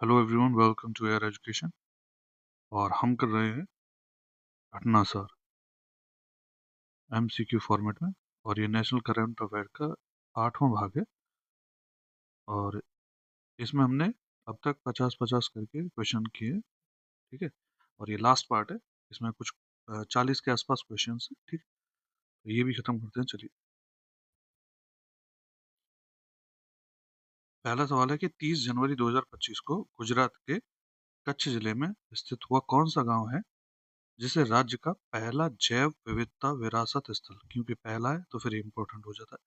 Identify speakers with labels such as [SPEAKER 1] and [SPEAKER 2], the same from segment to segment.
[SPEAKER 1] Hello everyone, welcome to Air Education. और हम कर रहे हैं घटना सार एमसीक्यू फॉर्मेट में। और ये नेशनल करंट अफेयर का 8वां भाग है। और इसमें हमने अब तक 50-50 करके क्वेश्चन किए, ठीक है। और ये लास्ट पार्ट है, इसमें कुछ 40 के आसपास क्वेश्चन है, ठीक। तो ये भी खत्म करते हैं, चलिए। पहला सवाल है कि 30 जनवरी 2025 को गुजरात के कच्छ जिले में स्थित हुआ कौन सा गांव है जिसे राज्य का पहला जैव विविधता विरासत स्थल, क्योंकि पहला है तो फिर इम्पोर्टेंट हो जाता है,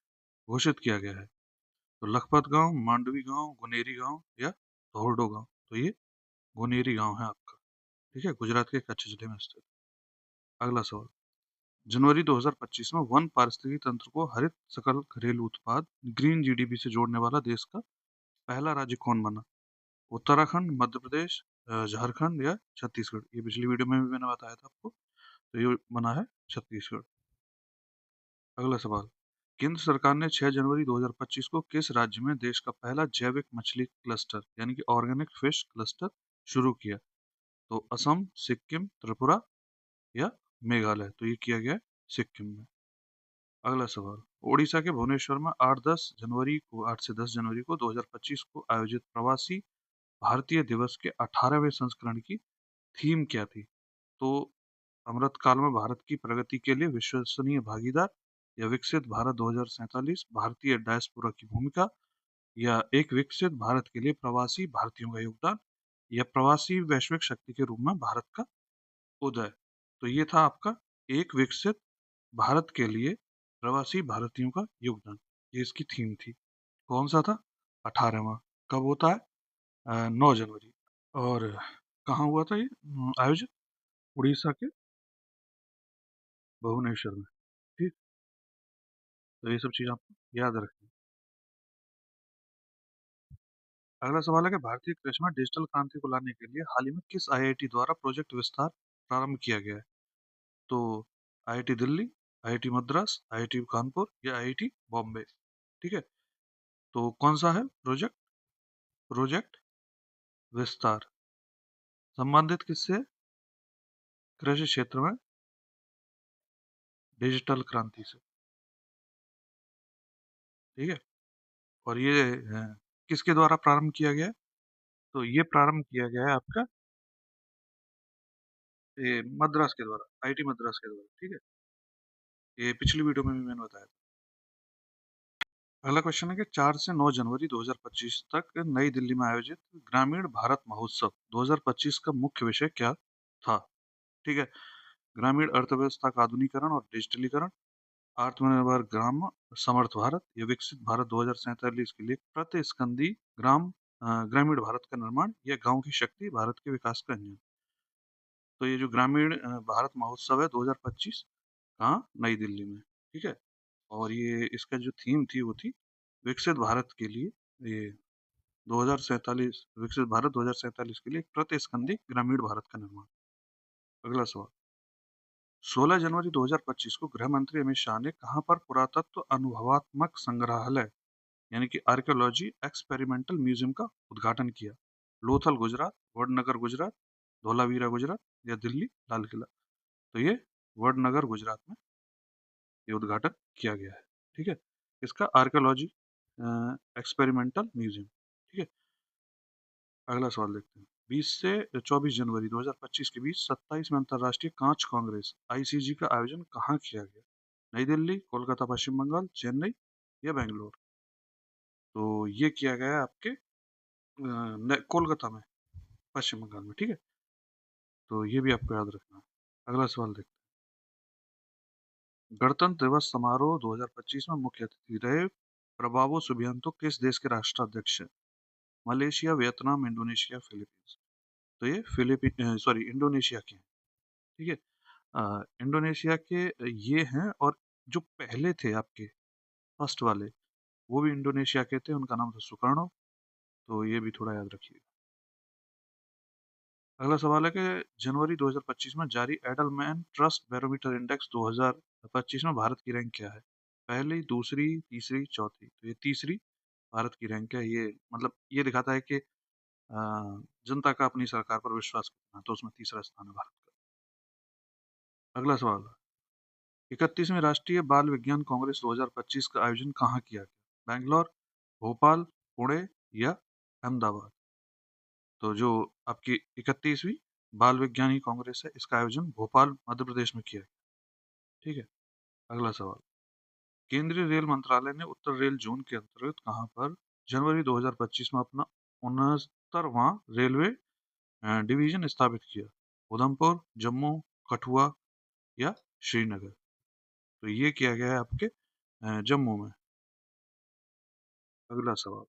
[SPEAKER 1] घोषित किया गया है। तो लखपत गांव, मांडवी गांव, गुनेरी गांव या धोरडो गांव। तो ये गुनेरी गांव है आपका, ठीक है, गुजरात के कच्छ जिले में स्थित। अगला सवाल, जनवरी 2025 में वन पारिस्थितिकी तंत्र को हरित सकल घरेलू उत्पाद ग्रीन जीडीपी से जोड़ने वाला देश का पहला राज्य कौन बना? उत्तराखंड, मध्य प्रदेश, झारखंड या छत्तीसगढ़। ये पिछली वीडियो में भी मैंने बताया था आपको। तो ये बना है छत्तीसगढ़। अगला सवाल, केंद्र सरकार ने 6 जनवरी 2025 को किस राज्य में देश का पहला जैविक मछली क्लस्टर यानी कि ऑर्गेनिक फिश क्लस्टर शुरू किया? तो असम, सिक्किम, त्रिपुरा या मेघालय। तो ये किया गया है सिक्किम में। अगला सवाल, ओडिशा के भुवनेश्वर में 8 से 10 जनवरी को 2025 को आयोजित प्रवासी भारतीय दिवस के 18वें संस्करण की थीम क्या थी? तो अमृतकाल में भारत की प्रगति के लिए विश्वसनीय भागीदार, या विकसित भारत 2047, भारतीय डायस्पोरा की भूमिका, या एक विकसित भारत के लिए प्रवासी भारतीयों का योगदान, या प्रवासी वैश्विक शक्ति के रूप में भारत का उदय। तो ये था आपका एक विकसित भारत के लिए प्रवासी भारतीयों का योगदान, ये इसकी थीम थी। कौन सा था? 18वां। कब होता है? 9 जनवरी। और कहाँ हुआ था ये आयोजित? उड़ीसा के भुवनेश्वर में, ठीक। तो ये सब चीज आपको याद रखनी। अगला सवाल है कि भारतीय कृषि में डिजिटल क्रांति को लाने के लिए हाल ही में किस आईआईटी द्वारा प्रोजेक्ट विस्तार प्रारंभ किया गया है? तो IIT Delhi, IIT Madras, IIT Kanpur या आईआईटी बॉम्बे, ठीक है। तो कौन सा है प्रोजेक्ट? प्रोजेक्ट विस्तार संबंधित किससे है? कृषि क्षेत्र में डिजिटल क्रांति से, ठीक है। और ये किसके द्वारा प्रारंभ किया गया है? तो ये प्रारंभ किया गया है आपका ये मद्रास के द्वारा, आईआईटी मद्रास के द्वारा, ठीक है। ये पिछली वीडियो में भी मैंने बताया था। अगला क्वेश्चन है कि 4 से 9 जनवरी 2025 तक नई दिल्ली में आयोजित ग्रामीण भारत महोत्सव 2025 का मुख्य विषय क्या था? ठीक है, ग्रामीण अर्थव्यवस्था का आधुनिकीकरण और डिजिटलीकरण, आत्मनिर्भर ग्राम, समर्थ भारत, या विकसित भारत 2047 के लिए प्रतिस्कंदी ग्रामीण भारत का निर्माण, या गांव की शक्ति भारत के विकास का इंजन। तो ये जो ग्रामीण भारत महोत्सव है 2025, कहाँ? नई दिल्ली में, ठीक है। और ये इसका जो थीम थी वो थी विकसित भारत के लिए, ये 2047, विकसित भारत 2047 के लिए एक प्रतिस्कंदी ग्रामीण भारत का निर्माण। अगला सवाल, 16 जनवरी 2025 को गृह मंत्री अमित शाह ने कहां पर पुरातत्व अनुभवात्मक संग्रहालय यानी कि आर्कियोलॉजी एक्सपेरिमेंटल म्यूजियम का उद्घाटन किया? लोथल गुजरात, वडनगर गुजरात, धोलावीरा गुजरात या दिल्ली लाल किला। तो ये वडनगर गुजरात में ये उद्घाटन किया गया है, ठीक है, इसका आर्कियोलॉजी एक्सपेरिमेंटल म्यूजियम, ठीक है। अगला सवाल देखते हैं, 20 से 24 जनवरी 2025 के बीच 27वें अंतर्राष्ट्रीय कांच कांग्रेस आईसीजी का आयोजन कहाँ किया गया? नई दिल्ली, कोलकाता, पश्चिम बंगाल, चेन्नई या बेंगलोर। तो ये किया गया है आपके कोलकाता में, पश्चिम बंगाल में, ठीक है। तो ये भी आपको याद रखना है। अगला सवाल देखते हैं, गणतंत्र दिवस समारोह 2025 में मुख्य अतिथि रहे प्रभावो सुबियांतो किस देश के राष्ट्राध्यक्ष हैं? Malaysia, Vietnam, Indonesia, Philippines. तो ये इंडोनेशिया के हैं, ठीक है। इंडोनेशिया के ये हैं, और जो पहले थे आपके फर्स्ट वाले वो भी इंडोनेशिया के थे, उनका नाम था सुकर्णो। तो ये भी थोड़ा याद रखिए। अगला सवाल है कि जनवरी 2025 में जारी एडलमैन ट्रस्ट बैरोमीटर इंडेक्स 2025 में भारत की रैंक क्या है? पहली, दूसरी, तीसरी, चौथी। तो ये तीसरी भारत की रैंक है। ये मतलब ये दिखाता है कि जनता का अपनी सरकार पर विश्वास कितना, तो उसमें तीसरा स्थान है भारत का। अगला सवाल, 31वीं राष्ट्रीय बाल विज्ञान कांग्रेस 2025 का आयोजन कहाँ किया गया? बैंगलोर, भोपाल, पुणे या अहमदाबाद? तो जो आपकी 31वीं बाल विज्ञानी कांग्रेस है, इसका आयोजन भोपाल, मध्य प्रदेश में किया गया। ठीक है। अगला सवाल, केंद्रीय रेल मंत्रालय ने उत्तर रेल जोन के अंतर्गत कहां पर जनवरी 2025 में अपना 69वां रेलवे डिवीजन स्थापित किया? उधमपुर, जम्मू, कठुआ या श्रीनगर? तो ये किया गया है आपके जम्मू में। अगला सवाल,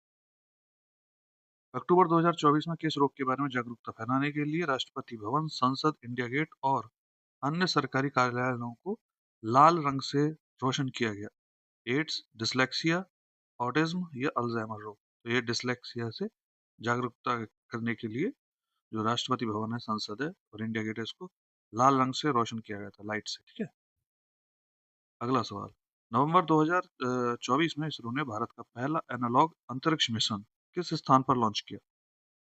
[SPEAKER 1] अक्टूबर 2024 में किस रोग के बारे में जागरूकता फैलाने के लिए राष्ट्रपति भवन, संसद, इंडिया गेट और अन्य सरकारी कार्यालयों को लाल रंग से रोशन किया गया? एड्स, डिसलेक्सिया, ऑटिज्म या अल्जाइमर रोग? तो ये डिसलेक्सिया से जागरूकता करने के लिए जो राष्ट्रपति भवन है, संसद है और इंडिया गेट है, इसको लाल रंग से रोशन किया गया था, लाइट से। ठीक है। अगला सवाल, नवंबर 2024 में इसरो ने भारत का पहला एनालॉग अंतरिक्ष मिशन किस स्थान पर लॉन्च किया?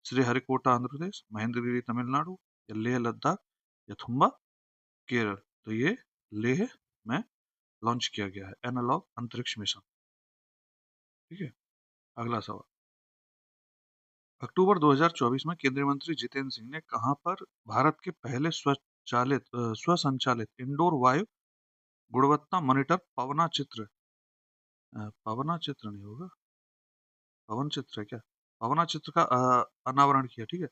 [SPEAKER 1] श्रीहरिकोटा आंध्र प्रदेश, महेंद्रगिरी तमिलनाडु या लेह लद्दाख या थुम्बा केरल? तो ये लेह में लॉन्च किया गया है एनालॉग अंतरिक्ष मिशन। ठीक है। अगला सवाल, अक्टूबर 2024 में केंद्रीय मंत्री जितेंद्र सिंह ने कहां पर भारत के पहले स्वसंचालित इंडोर वायु गुणवत्ता मॉनिटर पवना चित्र पवना चित्र नहीं होगा, पवन चित्र है क्या, पवना चित्र का अनावरण किया? ठीक है।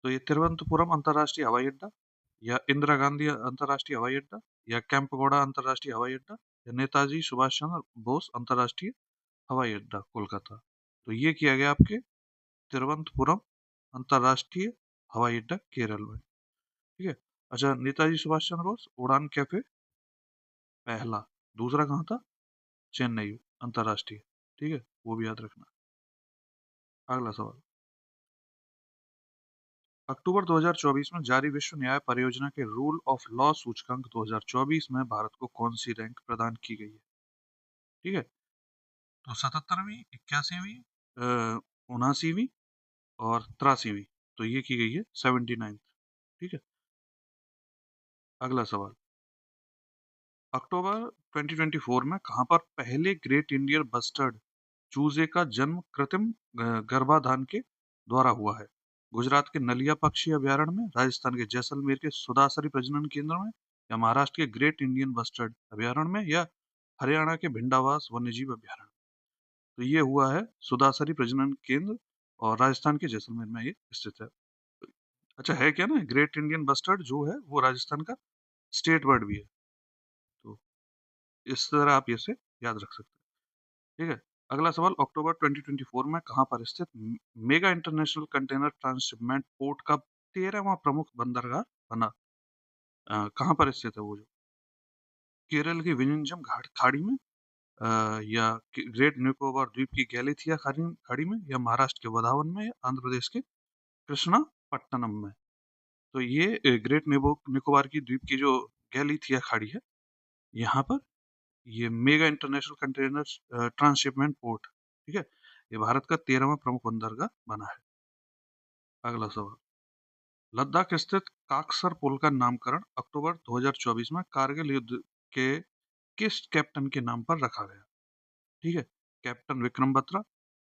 [SPEAKER 1] तो ये तिरुवनंतपुरम अंतर्राष्ट्रीय हवाई अड्डा या इंदिरा गांधी अंतर्राष्ट्रीय हवाई अड्डा या कैंपगोड़ा अंतर्राष्ट्रीय हवाई अड्डा या नेताजी सुभाष चंद्र बोस अंतर्राष्ट्रीय हवाई अड्डा कोलकाता? तो ये किया गया आपके तिरुवनंतपुरम अंतर्राष्ट्रीय हवाई अड्डा केरल में। ठीक है। अच्छा, नेताजी सुभाष चंद्र बोस उड़ान कैफे पहला, दूसरा कहाँ था? चेन्नई अंतर्राष्ट्रीय। ठीक है, वो भी याद रखना। अगला सवाल, अक्टूबर 2024 में जारी विश्व न्याय परियोजना के रूल ऑफ लॉ सूचकांक 2024 में भारत को कौन सी रैंक प्रदान की गई है? ठीक है। तो 77वीं, 81वीं, 79वीं और 83वीं? तो ये की गई है 79। ठीक है। अगला सवाल, अक्टूबर 2024 में कहां पर पहले ग्रेट इंडियन बस्टर्ड चूजे का जन्म कृत्रिम गर्भाधान के द्वारा हुआ है? गुजरात के नलिया पक्षी अभयारण्य में, राजस्थान के जैसलमेर के सुदासरी प्रजनन केंद्र में या महाराष्ट्र के ग्रेट इंडियन बस्टर्ड अभयारण्य में या हरियाणा के भिंडावास वन्यजीव अभयारण्य? तो ये हुआ है सुदासरी प्रजनन केंद्र और राजस्थान के जैसलमेर में ये स्थित है। अच्छा, है क्या ना, ग्रेट इंडियन बस्टर्ड जो है वो राजस्थान का स्टेट बर्ड भी है। तो इस तरह आप इसे याद रख सकते हैं। ठीक है। अगला सवाल, अक्टूबर 2024 में कहां पर स्थित mega international container transshipment port का 13वां प्रमुख बंदरगाह बना? कहां पर स्थित है वो? जो केरल की विंझम घाट खाड़ी में, या ग्रेट निकोबार द्वीप की गैलीथिया खाड़ी खाड़ी में या महाराष्ट्र के वधावन में या आंध्र प्रदेश के कृष्णापट्टनम में? तो ये ग्रेट निकोबार की द्वीप की जो गैलीथिया खाड़ी है, यहाँ पर ये mega international container transshipment port, ठीक है, ये भारत का 13वां प्रमुख बंदरगाह बना है। अगला सवाल, लद्दाख स्थित काकसर पुल का नामकरण अक्टूबर 2024 में कारगिल युद्ध के किस कैप्टन के नाम पर रखा गया? ठीक है, कैप्टन विक्रम बत्रा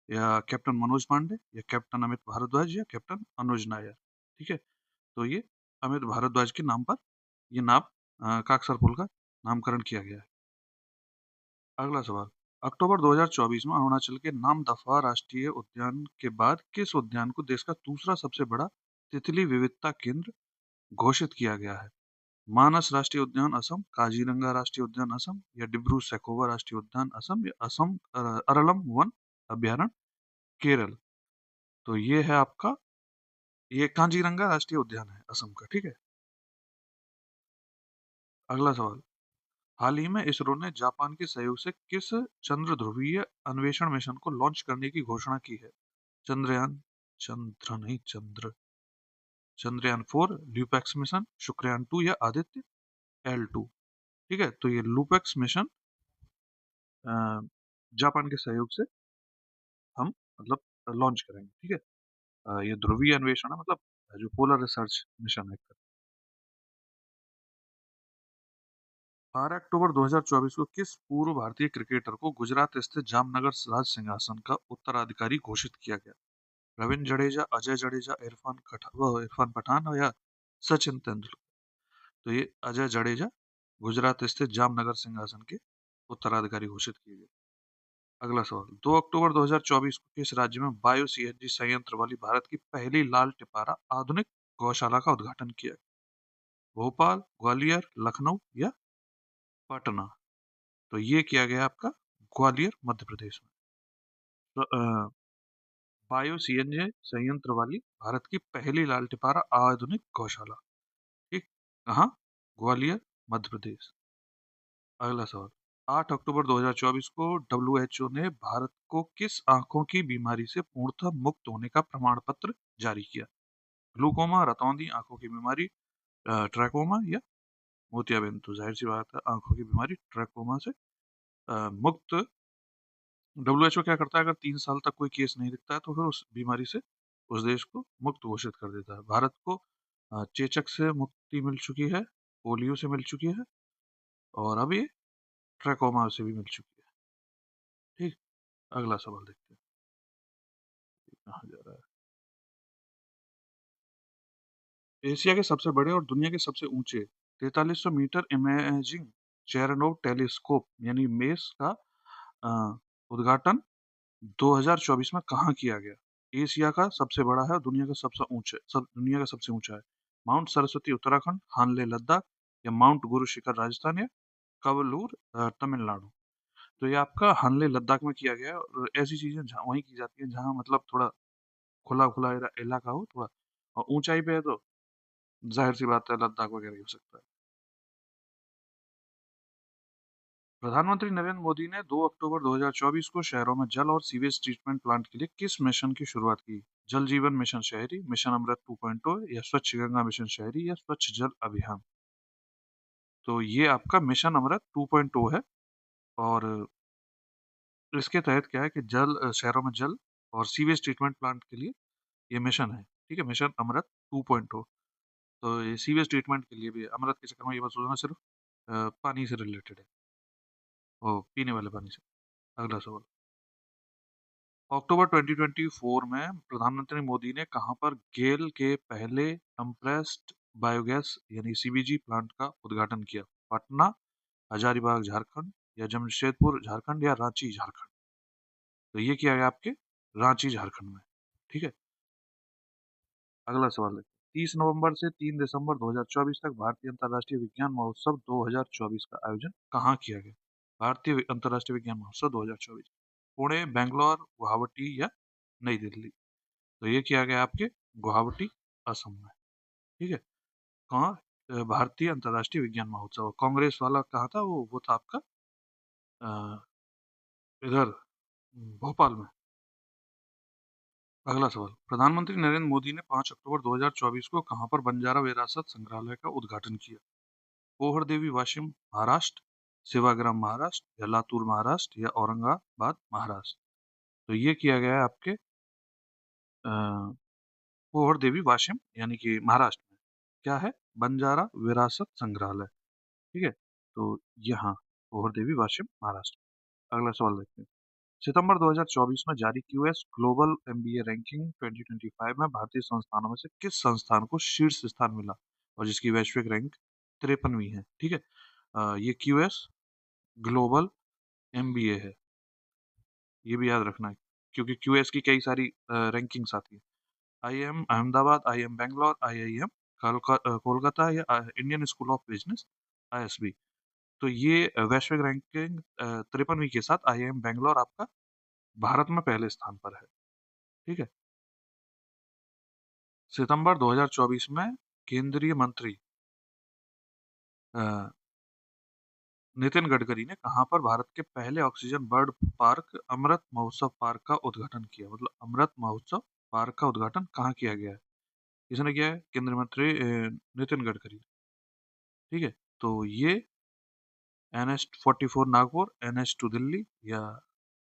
[SPEAKER 1] या कैप्टन मनोज पांडे या कैप्टन अमित भारद्वाज या कैप्टन अनुज नायर? ठीक है। तो ये अमित भारद्वाज के नाम पर ये नाम काकसर पुल का नामकरण किया गया है। अगला सवाल, अक्टूबर 2024 में अरुणाचल के नामदफा राष्ट्रीय उद्यान के बाद किस उद्यान को देश का दूसरा सबसे बड़ा तितली विविधता केंद्र घोषित किया गया है? मानस राष्ट्रीय उद्यान असम, काजीरंगा राष्ट्रीय उद्यान असम या डिब्रू सैखोवा राष्ट्रीय उद्यान असम या असम अरलम वन अभ्यारण्य केरल? तो ये है आपका, ये काजीरंगा राष्ट्रीय उद्यान है असम का। ठीक है। अगला सवाल, हाल ही में इसरो ने जापान के सहयोग से किस चंद्र ध्रुवीय अन्वेषण मिशन को लॉन्च करने की घोषणा की है? चंद्रयान, चंद्र नहीं चंद्र, चंद्रयान 4, ल्यूपेक्स मिशन, शुक्रयान 2 या आदित्य L2? ठीक है। तो ये लूपेक्स मिशन जापान के सहयोग से हम मतलब लॉन्च करेंगे, ठीक है। ये ध्रुवीय अन्वेषण है, मतलब जो पोलर रिसर्च मिशन है। 12 अक्टूबर 2024 को किस पूर्व भारतीय क्रिकेटर को गुजरात स्थित जामनगर राज सिंहासन का उत्तराधिकारी घोषित किया गया? रविंद्र जडेजा, अजय जडेजा, इरफान पठान या सचिन तेंदुलकर? तो ये अजय जडेजा गुजरात स्थित जामनगर सिंहासन के उत्तराधिकारी घोषित किए गए। अगला सवाल, 2 अक्टूबर 2024 को किस राज्य में बायो सीएनजी संयंत्र वाली भारत की पहली लाल टिपारा आधुनिक गौशाला का उद्घाटन किया गया? भोपाल, ग्वालियर, लखनऊ या पटना? तो ये किया गया आपका ग्वालियर, मध्य प्रदेश में। तो, बायो सीएनजी संयंत्र वाली भारत की पहली लाल टिपारा आधुनिक गौशाला, ठीक, कहाँ? ग्वालियर, मध्य प्रदेश। अगला सवाल, 8 अक्टूबर 2024 को डब्ल्यूएचओ ने भारत को किस आंखों की बीमारी से पूर्णतः मुक्त होने का प्रमाण पत्र जारी किया? ग्लूकोमा, रतौंधी आंखों की बीमारी, ट्रैकोमा या मोतियाबिंद? तो जाहिर सी बात है, आंखों की बीमारी ट्रैकोमा से मुक्त। डब्ल्यूएचओ क्या करता है, अगर 3 साल तक कोई केस नहीं दिखता है तो फिर उस बीमारी से उस देश को मुक्त घोषित कर देता है। भारत को चेचक से मुक्ति मिल चुकी है, पोलियो से मिल चुकी है, और अब ये ट्रैकोमा से भी मिल चुकी है। ठीक, अगला सवाल देखते हैं कहाँ जा रहा है। एशिया के सबसे बड़े और दुनिया के सबसे ऊंचे 4300 मीटर इमेजिंग चेरनोव टेलीस्कोप यानी मेस का अ, उद्घाटन 2024 में कहाँ किया गया? एशिया का सबसे बड़ा है, दुनिया का सबसे ऊंचा है। माउंट सरस्वती उत्तराखंड, हानले लद्दाख या माउंट गुरु शिखर राजस्थान या कवलूर तमिलनाडु? तो ये आपका हानले लद्दाख में किया गया है, और ऐसी चीजें वहीं की जाती है जहाँ मतलब थोड़ा खुला खुला इलाका हो थोड़ा, और ऊंचाई पे है तो जाहिर सी बात है लद्दाख वगैरह ही हो सकता है। प्रधानमंत्री नरेंद्र मोदी ने 2 अक्टूबर 2024 को शहरों में जल और सीवेज ट्रीटमेंट प्लांट के लिए किस मिशन की शुरुआत की? जल जीवन मिशन शहरी, मिशन अमृत 2.0 या स्वच्छ गंगा मिशन शहरी या स्वच्छ जल अभियान? तो ये आपका मिशन अमृत 2.0 है, और इसके तहत क्या है कि शहरों में जल और सीवेज ट्रीटमेंट प्लांट के लिए ये मिशन है, ठीक है, मिशन अमृत 2.0। तो ये सीवेज ट्रीटमेंट के लिए भी है। अमृत के चक्कर में ये बस सोचना सिर्फ पानी से रिलेटेड है, वो पीने वाले पानी से। अगला सवाल, अक्टूबर 2024 में प्रधानमंत्री मोदी ने कहां पर गेल के पहले कंप्रेस्ड बायोगैस यानी सीबीजी प्लांट का उद्घाटन किया? पटना, हजारीबाग झारखंड या जमशेदपुर झारखंड या रांची झारखंड? तो ये किया गया आपके रांची झारखंड में, ठीक है। अगला सवाल है, 30 नवंबर से 3 दिसंबर 2024 तक भारतीय अंतर्राष्ट्रीय विज्ञान महोत्सव 2024 का आयोजन कहाँ किया गया? भारतीय अंतर्राष्ट्रीय विज्ञान महोत्सव 2024 पुणे, बेंगलोर, गुवाहाटी या नई दिल्ली? तो ये किया गया आपके गुवाहाटी, असम में, ठीक है। कहाँ? भारतीय अंतर्राष्ट्रीय विज्ञान महोत्सव। कांग्रेस वाला कहाँ था? वो था आपका अ, इधर भोपाल में। अगला सवाल, प्रधानमंत्री नरेंद्र मोदी ने 5 अक्टूबर 2024 को कहां पर बंजारा विरासत संग्रहालय का उद्घाटन किया? पोहर देवी वाशिम महाराष्ट्र, सेवाग्राम महाराष्ट्र या लातूर महाराष्ट्र या औरंगाबाद महाराष्ट्र? तो ये किया गया है आपके अ, पोहर देवी वाशिम यानी कि महाराष्ट्र में। क्या है? बंजारा विरासत संग्रहालय, ठीक है। तो यहाँ पोहर देवी वाशिम महाराष्ट्र। अगला सवाल देखते हैं, सितंबर 2024 में जारी क्यूएस ग्लोबल एमबीए रैंकिंग 2025 में भारतीय संस्थानों में से किस संस्थान को शीर्ष स्थान मिला और जिसकी वैश्विक रैंक 53वीं है, ठीक है। ये क्यूएस ग्लोबल एमबीए है, ये भी याद रखना है, क्योंकि क्यूएस की कई सारी रैंकिंग्स आती है। IIM Ahmedabad, IIM Bangalore, IIM Kolkata या Indian School of Business, ISB? तो ये वैश्विक रैंकिंग 53वीं के साथ आईआईएम बैंगलोर आपका भारत में पहले स्थान पर है, ठीक है। सितंबर 2024 में केंद्रीय मंत्री अ, नितिन गडकरी ने कहां पर भारत के पहले oxygen bird park Amrit Mahotsav park का उद्घाटन किया? मतलब अमृत महोत्सव पार्क का उद्घाटन कहाँ किया गया है? किसने किया है? केंद्रीय मंत्री नितिन गडकरी, ठीक है। तो ये NH44 नागपुर, NH2 दिल्ली या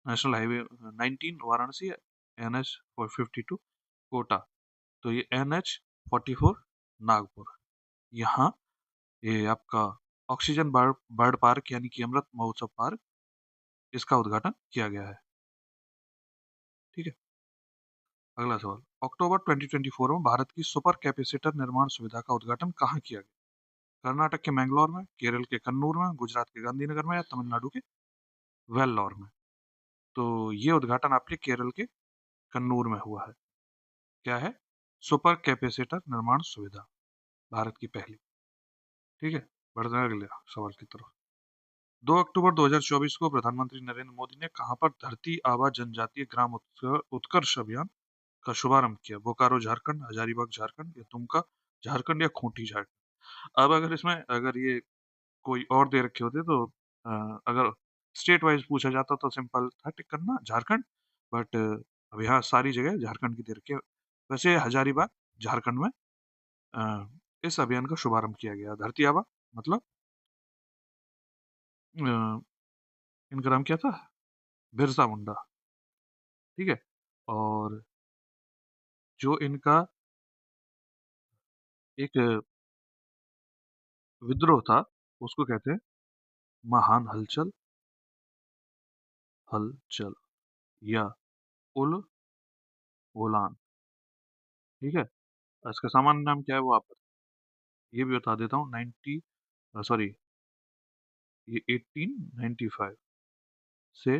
[SPEAKER 1] नेशनल हाईवे 19 वाराणसी है, NH 52 कोटा। तो ये NH 44 नागपुर। यहाँ ये आपका ऑक्सीजन बर्ड पार्क यानी कि अमृत महोत्सव पार्क, इसका उद्घाटन किया गया है। ठीक है। अगला सवाल, अक्टूबर 2024 में भारत की सुपर कैपेसिटर निर्माण सुविधा का उद्घाटन कहाँ किया गया? कर्नाटक के मैंगलोर में, केरल के कन्नूर में, गुजरात के गांधीनगर में, या तमिलनाडु के वेल्लोर में? तो ये उद्घाटन आपके केरल के कन्नूर में हुआ है। क्या है? सुपर कैपेसिटर निर्माण सुविधा, भारत की पहली। ठीक है। बढ़ते हैं अगले सवाल की तरफ। 2 अक्टूबर 2024 को प्रधानमंत्री नरेंद्र मोदी ने कहां पर धरती आबा जनजातीय ग्राम उत्कर्ष अभियान का शुभारंभ किया? बोकारो झारखंड, हजारीबाग झारखंड, या दुमका झारखंड, या खूंटी झारखंड? अब अगर इसमें अगर ये कोई और दे रखे होते तो अगर स्टेट वाइज पूछा जाता तो सिंपल था टिक करना झारखंड, बट अब यहाँ सारी जगह झारखंड की दे रखी है। वैसे हजारीबाग झारखंड में अ, इस अभियान का शुभारंभ किया गया। धरती आबा मतलब इनका नाम क्या था? बिरसा मुंडा। ठीक है। और जो इनका एक विद्रोह था उसको कहते हैं महान हलचल, हलचल, या उल गुलान। ठीक है। इसका सामान्य नाम क्या है वो आप ये भी बता देता हूँ। 90 सॉरी ये 1895 से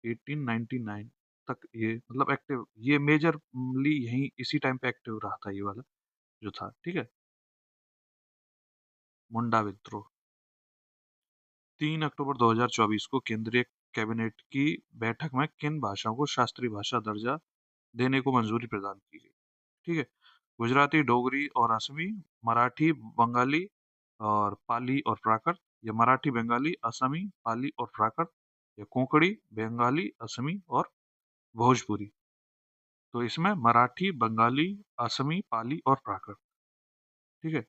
[SPEAKER 1] 1899 तक ये मतलब एक्टिव, ये मेजरली यही इसी टाइम पे एक्टिव रहा था ये वाला जो था। ठीक है। मुंडा विद्रोह। 3 अक्टूबर 2024 को केंद्रीय कैबिनेट की बैठक में किन भाषाओं को शास्त्रीय भाषा दर्जा देने को मंजूरी प्रदान की गई? ठीक है। गुजराती, डोगरी और असमी, मराठी, बंगाली और पाली और प्राकृत, या मराठी, बंगाली, असमी, पाली और प्राकृत, या कोंकणी, बंगाली, असमी और भोजपुरी? तो इसमें मराठी, बंगाली, असमी, पाली और प्राकृत। ठीक है।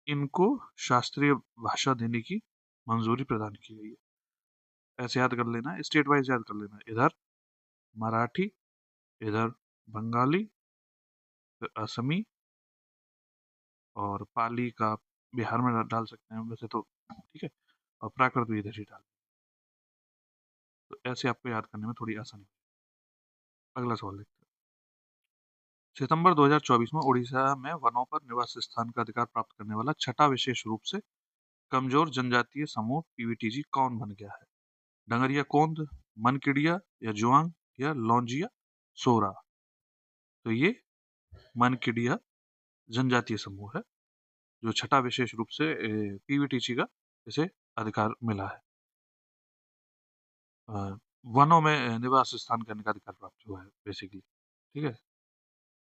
[SPEAKER 1] इनको शास्त्रीय भाषा देने की मंजूरी प्रदान की गई है। ऐसे याद कर लेना, स्टेट वाइज याद कर लेना। इधर मराठी, इधर बंगाली, फिर असमी, और पाली का बिहार में डाल सकते हैं वैसे तो। ठीक है। और प्राकृत भी इधर ही डाल। तो ऐसे आपको याद करने में थोड़ी आसानी। अगला सवाल देखते हैं। सितंबर 2024 में उड़ीसा में वनों पर निवास स्थान का अधिकार प्राप्त करने वाला छठा विशेष रूप से कमजोर जनजातीय समूह पीवीटीजी कौन बन गया है? डंगरिया कोंद, मनकिडिया, या जुआंग, या लौंजिया सोरा? तो ये मनकिडिया जनजातीय समूह है जो छठा विशेष रूप से पीवीटीजी का इसे अधिकार मिला है। अ, वनों में निवास स्थान करने का अधिकार प्राप्त हुआ है बेसिकली। ठीक है।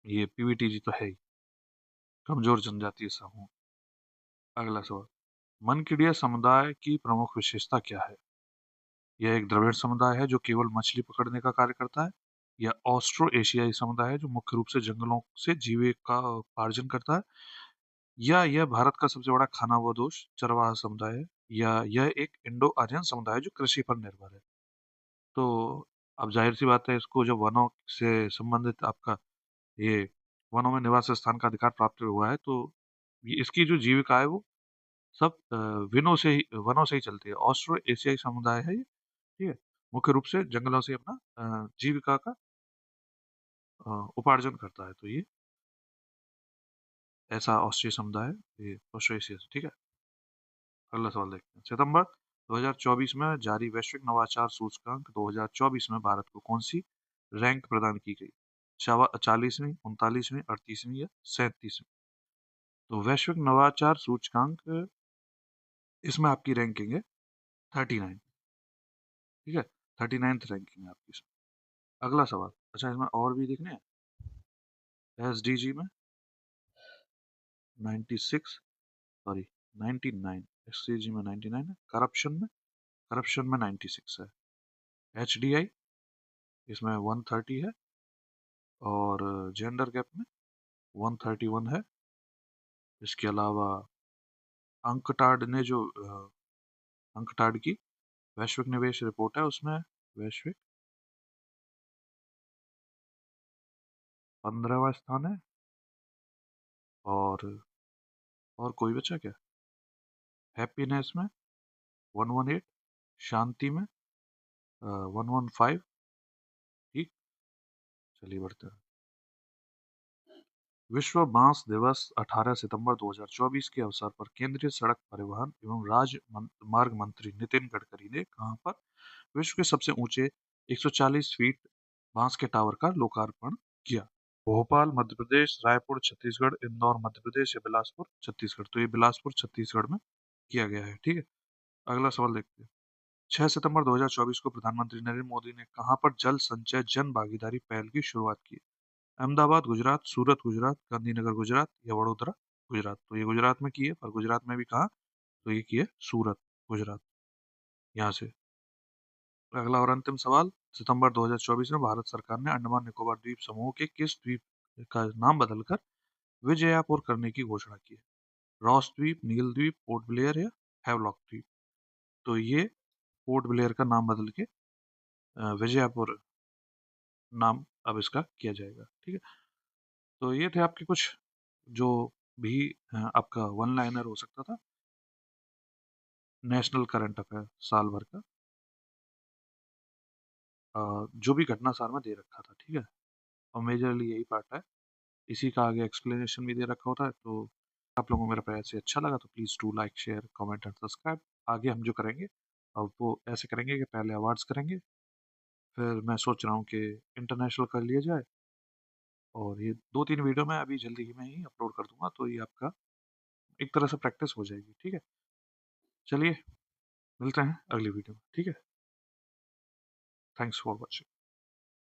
[SPEAKER 1] ये पीवीटीजी तो है ही, कमजोर जनजातीय समूह। अगला सवाल, मनकिडिया समुदाय की प्रमुख विशेषता क्या है? यह एक द्रविड़ समुदाय है जो केवल मछली पकड़ने का कार्य करता है, या ऑस्ट्रो एशियाई समुदाय है जो मुख्य रूप से जंगलों से जीविका उपार्जन करता है, या यह भारत का सबसे बड़ा खानाबदोश चरवाहा समुदाय है, या यह एक इंडो आर्यन समुदाय है जो कृषि पर निर्भर है? तो अब जाहिर सी बात है, इसको जब वनों से संबंधित आपका ये वनों में निवास स्थान का अधिकार प्राप्त हुआ है, तो ये इसकी जो जीविका है वो सब वनों से ही चलती है। ऑस्ट्रो एशियाई समुदाय है ये। ठीक है। मुख्य रूप से जंगलों से अपना जीविका का उपार्जन करता है। तो ये ऐसा ऑस्ट्रिय समुदाय है, ये ऑस्ट्रो एशिया से। ठीक है। अगला सवाल देखते हैं। सितंबर 2024 में जारी वैश्विक नवाचार सूचकांक 2024 में भारत को कौन सी रैंक प्रदान की गई? 40वीं, 39वीं, 38वीं, या 37वीं? तो वैश्विक नवाचार सूचकांक, इसमें आपकी रैंकिंग है 39। ठीक है। 39th रैंकिंग है आपकी इसमें। अगला सवाल, अच्छा इसमें और भी देखने हैं। एसडीजी में 96, सॉरी 99, एसडीजी में 99 है। करप्शन में 96 है। एचडीआई इसमें 130 है, और जेंडर गैप में 131 है। इसके अलावा अंकटाड ने जो अंकटाड की वैश्विक निवेश रिपोर्ट है उसमें वैश्विक 15वां स्थान है। और कोई बचा क्या? हैप्पीनेस में 118, शांति में 115। ठीक, चलिए बढ़ते हैं। विश्व बांस दिवस 18 सितंबर 2024 के अवसर पर केंद्रीय सड़क परिवहन एवं राजमार्ग मंत्री नितिन गडकरी ने कहां पर विश्व के सबसे ऊंचे 140 फीट बांस के टावर का लोकार्पण किया? भोपाल मध्य प्रदेश, रायपुर छत्तीसगढ़, इंदौर मध्य प्रदेश या बिलासपुर छत्तीसगढ़? तो ये बिलासपुर छत्तीसगढ़ में किया गया है। ठीक है, अगला सवाल देखते हैं। 6 सितंबर 2024 को प्रधानमंत्री नरेंद्र मोदी ने कहां पर जल संचय जन भागीदारी पहल की शुरुआत की? अहमदाबाद गुजरात, सूरत गुजरात, गांधीनगर गुजरात या वडोदरा गुजरात? तो ये गुजरात में की है, पर गुजरात में भी कहा? तो ये की है सूरत गुजरात, यहाँ से। अगला और अंतिम सवाल। सितंबर 2024 में भारत सरकार ने अंडमान निकोबार द्वीप समूह के किस द्वीप का नाम बदलकर विजयपुर करने की घोषणा की है? रॉस द्वीप, नील द्वीप, पोर्ट ब्लेयर या हैवलॉक द्वीप? तो ये पोर्ट ब्लेयर का नाम बदल के विजयपुर नाम अब इसका किया जाएगा। ठीक है, तो ये थे आपके कुछ जो भी आपका वन लाइनर हो सकता था नेशनल करंट अफेयर साल भर का, जो भी घटना सार में दे रखा था। ठीक है, और मेजरली यही पार्ट है, इसी का आगे एक्सप्लेनेशन भी दे रखा होता है। तो आप लोगों को मेरा प्रयास से अच्छा लगा तो please do like, share, comment and subscribe. आगे हम जो करेंगे अब वो ऐसे करेंगे कि पहले अवार्ड्स करेंगे, फिर मैं सोच रहा हूँ कि इंटरनेशनल कर लिया जाए, और ये 2-3 वीडियो मैं अभी जल्दी ही में ही अपलोड कर दूंगा, तो ये आपका एक तरह से प्रैक्टिस हो जाएगी। ठीक है, चलिए मिलते हैं अगली वीडियो में। ठीक है, थैंक्स फॉर वॉचिंग।